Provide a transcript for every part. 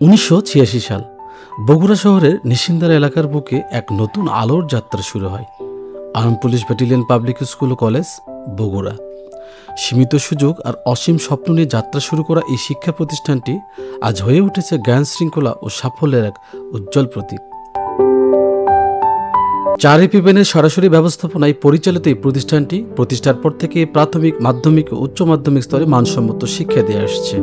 1986 সাল বগুড়া শহরের নিশিন্দারা এলাকার বুকে এক নতুন আলোর যাত্রা শুরু হয়। Arm police battalion public school ও কলেজ, বগুড়া। সীমিত সুযোগ আর অসীম স্বপ্ন নিয়ে যাত্রা শুরু করা এই শিক্ষা প্রতিষ্ঠানটি আজ হয়ে উঠেছে জ্ঞান শৃঙ্খলা ও সাফল্যের এক উজ্জ্বল প্রতীক। 4 এপিএনের সরাসরি ব্যবস্থাপনায় পরিচালিত এই প্রতিষ্ঠানটি প্রতিষ্ঠার পর থেকে প্রাথমিক, মাধ্যমিক ও উচ্চ মাধ্যমিক স্তরে মানসম্মত শিক্ষা দিয়ে আসছে।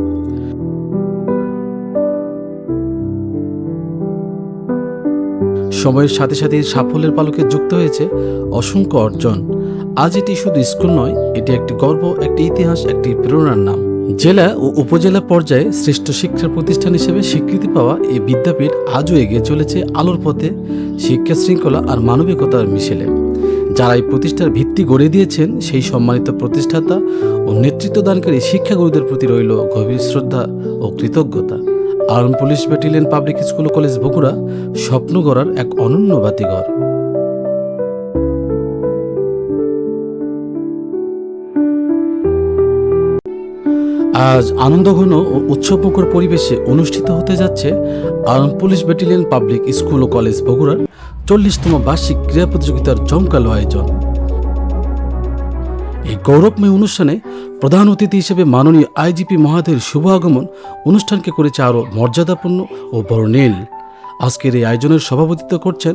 সময়ের সাথে সাথে সাফল্যের পালকে যুক্ত হয়েছে অসংখ্য অর্জন। আজ এটি শুধু স্কুল নয়, এটি একটি গর্ব, একটি ইতিহাস, একটি প্রেরণার নাম। জেলা ও উপজেলা পর্যায়ে শ্রেষ্ঠ শিক্ষা প্রতিষ্ঠান হিসেবে স্বীকৃতি পাওয়া এই বিদ্যাপীঠ আজও এগিয়ে চলেছে আলোর পথে, শিক্ষা শৃঙ্খলা আর মানবিকতার মিশেলে। যারা এই প্রতিষ্ঠার ভিত্তি গড়ে দিয়েছেন সেই সম্মানিত প্রতিষ্ঠাতা ও নেতৃত্বদানকারী শিক্ষাগুরুদের প্রতি রইল গভীর শ্রদ্ধা ও কৃতজ্ঞতা। Arm police battalion public school ও কলেজ, বগুড়া স্বপ্ন গড়ার এক অনন্য বাতিঘর। আজ আনন্দঘন ও উৎসবমুখর পরিবেশে অনুষ্ঠিত হতে যাচ্ছে arm police battalion public school ও কলেজ, বগুড়ার 40তম বার্ষিক ক্রীড়া প্রতিযোগিতার জমকালো আয়োজন। এই গৌরবময় অনুষ্ঠানে প্রধান অতিথি হিসেবে মাননীয় আইজিপি মহোদয়ের শুভ আগমন অনুষ্ঠানকে করেছে আরও মর্যাদাপূর্ণ ও বর্ণিল। আজকের এই আয়োজনের সভাপতিত্ব করছেন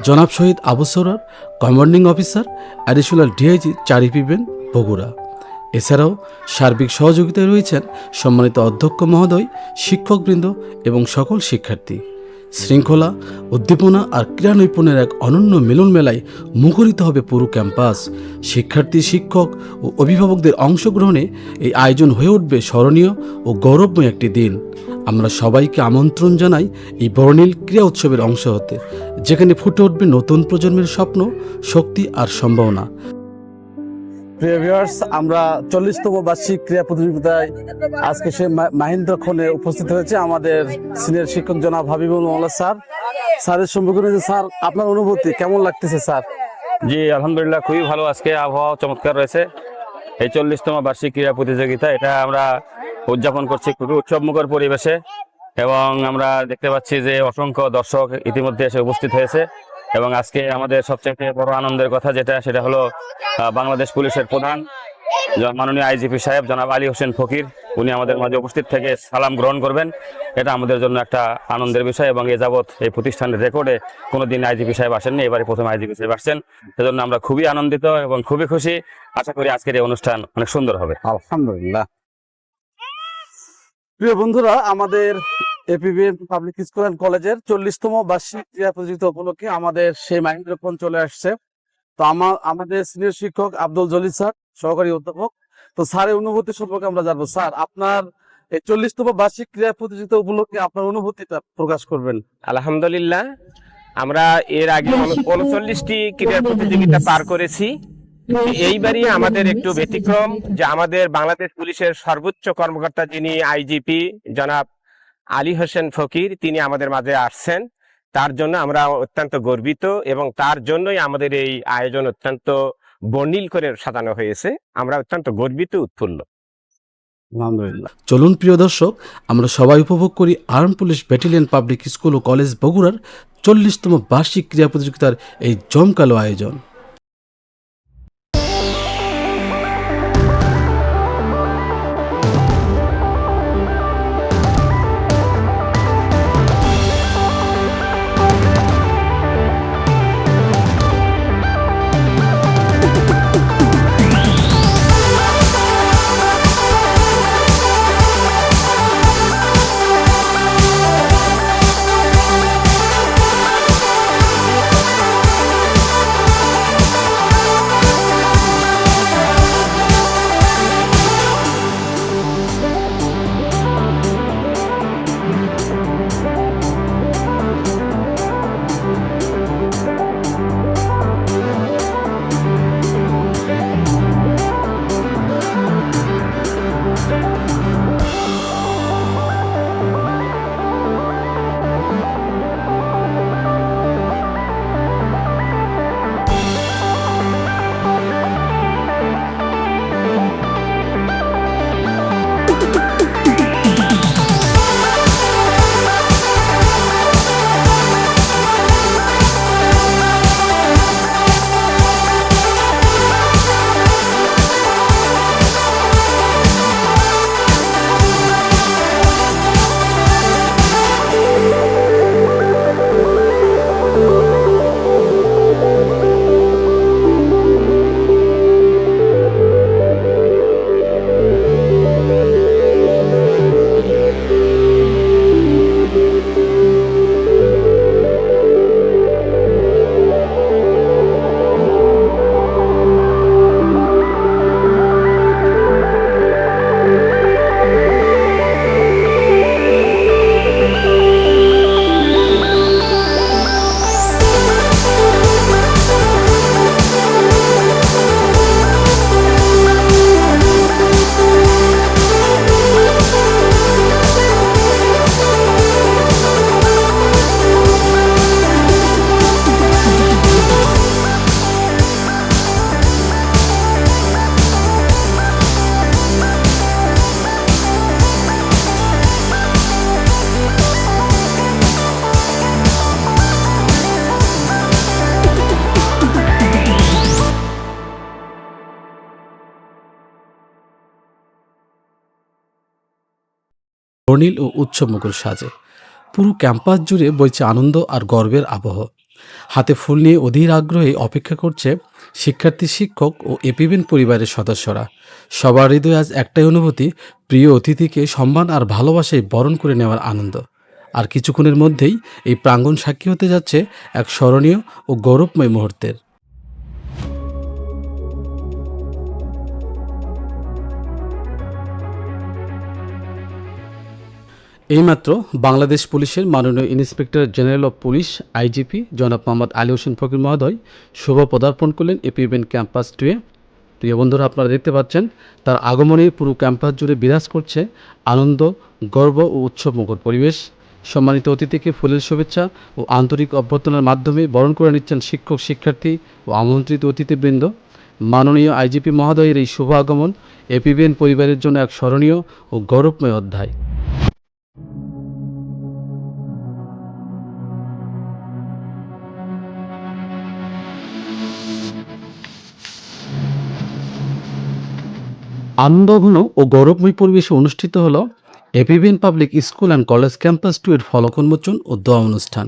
জনাব শহীদ আবু সরার, commanding officer, additional DIG 4 APN, Bogura. এছাড়াও সার্বিক সহযোগিতায় রয়েছেন সম্মানিত অধ্যক্ষ মহোদয়, শিক্ষকবৃন্দ এবং সকল শিক্ষার্থী। শৃঙ্খলা, উদ্দীপনা আর ক্রীড়া নৈপুণ্যের এক অনন্য মিলন মেলায় মুখরিত হবে পুরো ক্যাম্পাস। শিক্ষার্থী, শিক্ষক ও অভিভাবকদের অংশগ্রহণে এই আয়োজন হয়ে উঠবে স্মরণীয় ও গৌরবময় একটি দিন। আমরা সবাইকে আমন্ত্রণ জানাই এই বর্ণিল ক্রীড়া উৎসবের অংশ হতে, যেখানে ফুটে উঠবে নতুন প্রজন্মের স্বপ্ন, শক্তি আর সম্ভাবনা। প্রিয় ভিউয়ার্স, আমরা 40তম বার্ষিক ক্রীড়া প্রতিযোগিতায় আজকে সে মাহেন্দ্রক্ষণে উপস্থিত হয়েছে আমাদের সিনিয়র শিক্ষক জনাব হাবিবুল মোল্লা স্যার। স্যারের সম্পর্কে স্যার, আপনার অনুভূতি কেমন লাগতেছে স্যার? জি, আলহামদুলিল্লাহ, খুবই ভালো। আজকে আবহাওয়া চমৎকার রয়েছে। এই 40তম বার্ষিক ক্রীড়া প্রতিযোগিতা, এটা আমরা উদযাপন করছি খুবই উৎসবমুখর পরিবেশে, এবং আমরা দেখতে পাচ্ছি যে অসংখ্য দর্শক ইতিমধ্যে এসে উপস্থিত হয়েছে। এবং আজকে আমাদের সবচেয়ে বড় আনন্দের কথা সেটা হলো বাংলাদেশ পুলিশের প্রধান মাননীয় আইজিপি সাহেব জনাব আলী হোসেন ফকির, উনি আমাদের মাঝে উপস্থিত থেকে সালাম গ্রহণ করবেন। এটা আমাদের জন্য একটা আনন্দের বিষয়, এবং এ যাবৎ এই প্রতিষ্ঠানের রেকর্ডে কোনোদিন আইজিপি সাহেব আসেননি, এবারে প্রথম আইজিপি সাহেব আসছেন। সেজন্য আমরা খুবই আনন্দিত এবং খুবই খুশি। আশা করি আজকের এই অনুষ্ঠান অনেক সুন্দর হবে। আলহামদুলিল্লাহ। প্রিয় বন্ধুরা, আমাদের এপিবিএন পাবলিক স্কুল অ্যান্ড কলেজের 40তম বার্ষিক ক্রীড়া প্রতিযোগিতা উপলক্ষে আমাদের সেই মাহেন্দ্রক্ষণ চলে আসছে। তো আমাদের সিনিয়র শিক্ষক আব্দুল জলিল স্যার, সহকারী অধ্যাপক। তো স্যারের অনুভূতি সম্পর্কে আমরা জানবো। স্যার, আপনার এই 40তম বার্ষিক ক্রীড়া প্রতিযোগিতা উপলক্ষে আপনার অনুভূতিটা প্রকাশ করবেন। আলহামদুলিল্লাহ, আমরা এর আগে 39টি ক্রীড়া প্রতিযোগিতা পার করেছি। এইবারই আমাদের একটু ব্যতিক্রম, যে আমাদের বাংলাদেশ পুলিশের সর্বোচ্চ কর্মকর্তা যিনি আইজিপি জনাব আলী হোসেন ফকির, তিনি আমাদের মাঝে আসছেন। তার জন্য আমরা অত্যন্ত গর্বিত, এবং তার জন্যই আমাদের এই আয়োজন অত্যন্ত বর্ণিল করে সাজানো হয়েছে। আমরা অত্যন্ত গর্বিত, উৎফুল্ল। আলহামদুলিল্লাহ। চলুন প্রিয় দর্শক, আমরা সবাই উপভোগ করি arm police battalion public school ও কলেজ, বগুড়ার 40তম বার্ষিক ক্রীড়া প্রতিযোগিতার এই জমকালো আয়োজন। বর্ণিল ও উৎসবমুখর সাজে। পুরো ক্যাম্পাস জুড়ে বইছে আনন্দ আর গর্বের আবহ। হাতে ফুল নিয়ে অধীর আগ্রহে অপেক্ষা করছে শিক্ষার্থী, শিক্ষক ও এপিবিএন পরিবারের সদস্যরা। সবার হৃদয়ে আজ একটাই অনুভূতি, প্রিয় অতিথিকে সম্মান আর ভালোবাসায় বরণ করে নেওয়ার আনন্দ। আর কিছুক্ষণের মধ্যেই এই প্রাঙ্গণ সাক্ষী হতে যাচ্ছে এক স্মরণীয় ও গৌরবময় মুহূর্তের। এইমাত্র বাংলাদেশ পুলিশের মাননীয় inspector general of police IGP জনাব মোহাম্মদ আলী হোসেন ফকির মহোদয় শুভ পদার্পণ করলেন এপিবিএন ক্যাম্পাস 2-এ। প্রিয় বন্ধুরা, আপনারা দেখতে পাচ্ছেন তার আগমনে পুরো ক্যাম্পাস জুড়ে বিরাজ করছে আনন্দ, গর্ব ও উৎসবমুখর পরিবেশ। সম্মানিত অতিথিকে ফুলের শুভেচ্ছা ও আন্তরিক অভ্যর্থনার মাধ্যমে বরণ করে নিচ্ছেন শিক্ষক, শিক্ষার্থী ও আমন্ত্রিত অতিথিবৃন্দ। মাননীয় আইজিপি মহোদয়ের এই শুভ আগমন এপিবিএন পরিবারের জন্য এক স্মরণীয় ও গৌরবময় অধ্যায়। আনন্দঘন ও গৌরবময় পরিবেশে অনুষ্ঠিত হল APBN public school and college campus 2-এর ফলক উন্মোচন ও দোয়া অনুষ্ঠান।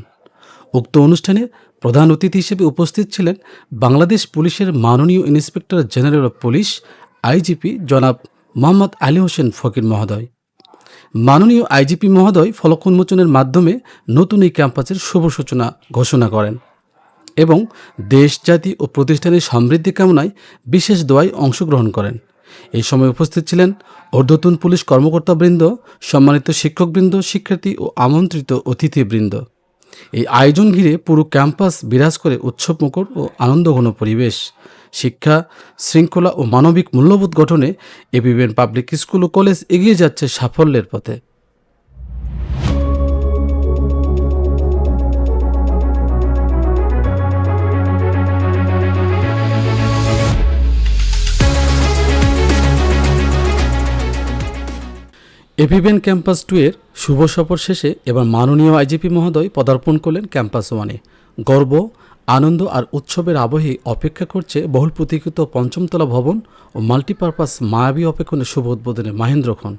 উক্ত অনুষ্ঠানে প্রধান অতিথি হিসেবে উপস্থিত ছিলেন বাংলাদেশ পুলিশের মাননীয় inspector general of police IGP জনাব মোহাম্মদ আলী হোসেন ফকির মহোদয়। মাননীয় আইজিপি মহোদয় ফলক উন্মোচনের মাধ্যমে নতুন এই ক্যাম্পাসের শুভ সূচনা ঘোষণা করেন এবং দেশ, জাতি ও প্রতিষ্ঠানের সমৃদ্ধি কামনায় বিশেষ দোয়ায় অংশগ্রহণ করেন। এই সময় উপস্থিত ছিলেন ঊর্ধ্বতন পুলিশ কর্মকর্তাবৃন্দ, সম্মানিত শিক্ষকবৃন্দ, শিক্ষার্থী ও আমন্ত্রিত অতিথিবৃন্দ। এই আয়োজন ঘিরে পুরো ক্যাম্পাস বিরাজ করে উৎসবমুখর ও আনন্দঘন পরিবেশ। শিক্ষা, শৃঙ্খলা ও মানবিক মূল্যবোধ গঠনে এপিবিএন পাবলিক স্কুল ও কলেজ এগিয়ে যাচ্ছে সাফল্যের পথে। এপিবিএন ক্যাম্পাস 2-এর শুভ সফর শেষে এবার মাননীয় আইজিপি মহোদয় পদার্পণ করলেন ক্যাম্পাস 1-এ। গর্ব, আনন্দ আর উৎসবের আবহে অপেক্ষা করছে বহুল প্রতীক্ষিত পঞ্চমতলা ভবন ও মাল্টিপারপাস মায়াবী অপেক্ষণের শুভ উদ্বোধনে মাহেন্দ্রক্ষণ।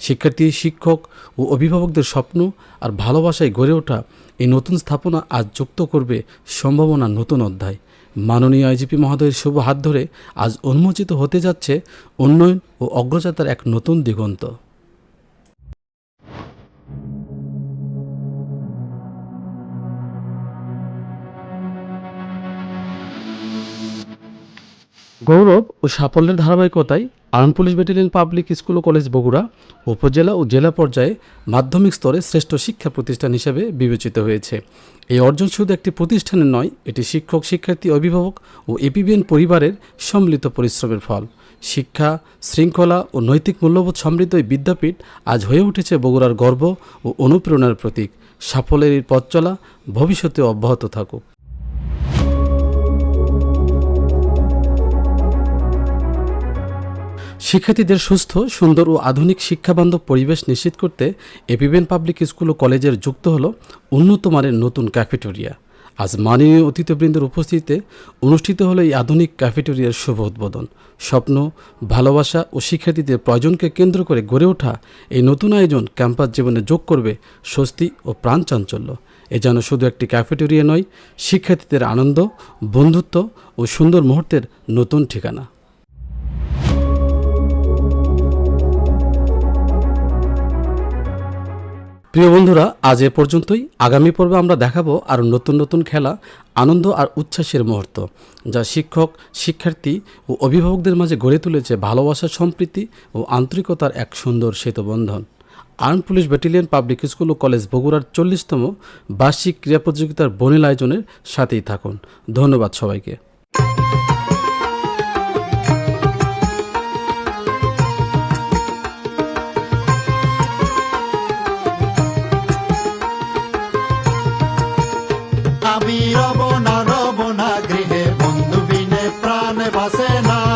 শিক্ষার্থী, শিক্ষক ও অভিভাবকদের স্বপ্ন আর ভালোবাসায় গড়ে ওঠা এই নতুন স্থাপনা আজ যুক্ত করবে সম্ভাবনার নতুন অধ্যায়। মাননীয় আইজিপি মহোদয়ের শুভ হাত ধরে আজ উন্মোচিত হতে যাচ্ছে উন্নয়ন ও অগ্রযাত্রার এক নতুন দিগন্ত। গৌরব ও সাফল্যের ধারাবাহিকতায় armed police battalion public school ও কলেজ বগুড়া উপজেলা ও জেলা পর্যায়ে মাধ্যমিক স্তরে শ্রেষ্ঠ শিক্ষা প্রতিষ্ঠান হিসেবে বিবেচিত হয়েছে। এই অর্জন শুধু একটি প্রতিষ্ঠানের নয়, এটি শিক্ষক, শিক্ষার্থী, অভিভাবক ও এপিবিএন পরিবারের সম্মিলিত পরিশ্রমের ফল। শিক্ষা, শৃঙ্খলা ও নৈতিক মূল্যবোধ সমৃদ্ধ এই বিদ্যাপীঠ আজ হয়ে উঠেছে বগুড়ার গর্ব ও অনুপ্রেরণার প্রতীক। সাফল্যের এই পথ চলা ভবিষ্যতে অব্যাহত থাকুক। শিক্ষার্থীদের সুস্থ, সুন্দর ও আধুনিক শিক্ষাবান্ধব পরিবেশ নিশ্চিত করতে এপিবিএন পাবলিক স্কুল ও কলেজের যুক্ত হল উন্নত মানের নতুন ক্যাফেটেরিয়া। আজ মাননীয় অতিথিবৃন্দের উপস্থিতিতে অনুষ্ঠিত হলো এই আধুনিক ক্যাফেটেরিয়ার শুভ উদ্বোধন। স্বপ্ন, ভালোবাসা ও শিক্ষার্থীদের প্রয়োজনকে কেন্দ্র করে গড়ে ওঠা এই নতুন আয়োজন ক্যাম্পাস জীবনে যোগ করবে স্বস্তি ও প্রাণচাঞ্চল্য। এ যেন শুধু একটি ক্যাফেটেরিয়া নয়, শিক্ষার্থীদের আনন্দ, বন্ধুত্ব ও সুন্দর মুহূর্তের নতুন ঠিকানা। প্রিয় বন্ধুরা, আজ এ পর্যন্তই। আগামী পর্বে আমরা দেখাবো আরও নতুন নতুন খেলা, আনন্দ আর উচ্ছ্বাসের মুহূর্ত, যা শিক্ষক, শিক্ষার্থী ও অভিভাবকদের মাঝে গড়ে তুলেছে ভালোবাসা, সম্প্রীতি ও আন্তরিকতার এক সুন্দর সেতুবন্ধন। Armed police battalion public school ও কলেজ বগুড়ার 40তম বার্ষিক ক্রীড়া প্রতিযোগিতার বর্ণিল আয়োজনের সাথেই থাকুন। ধন্যবাদ সবাইকে। আমি রব না গৃহে, বন্ধু বিনে প্রাণ বাসে না।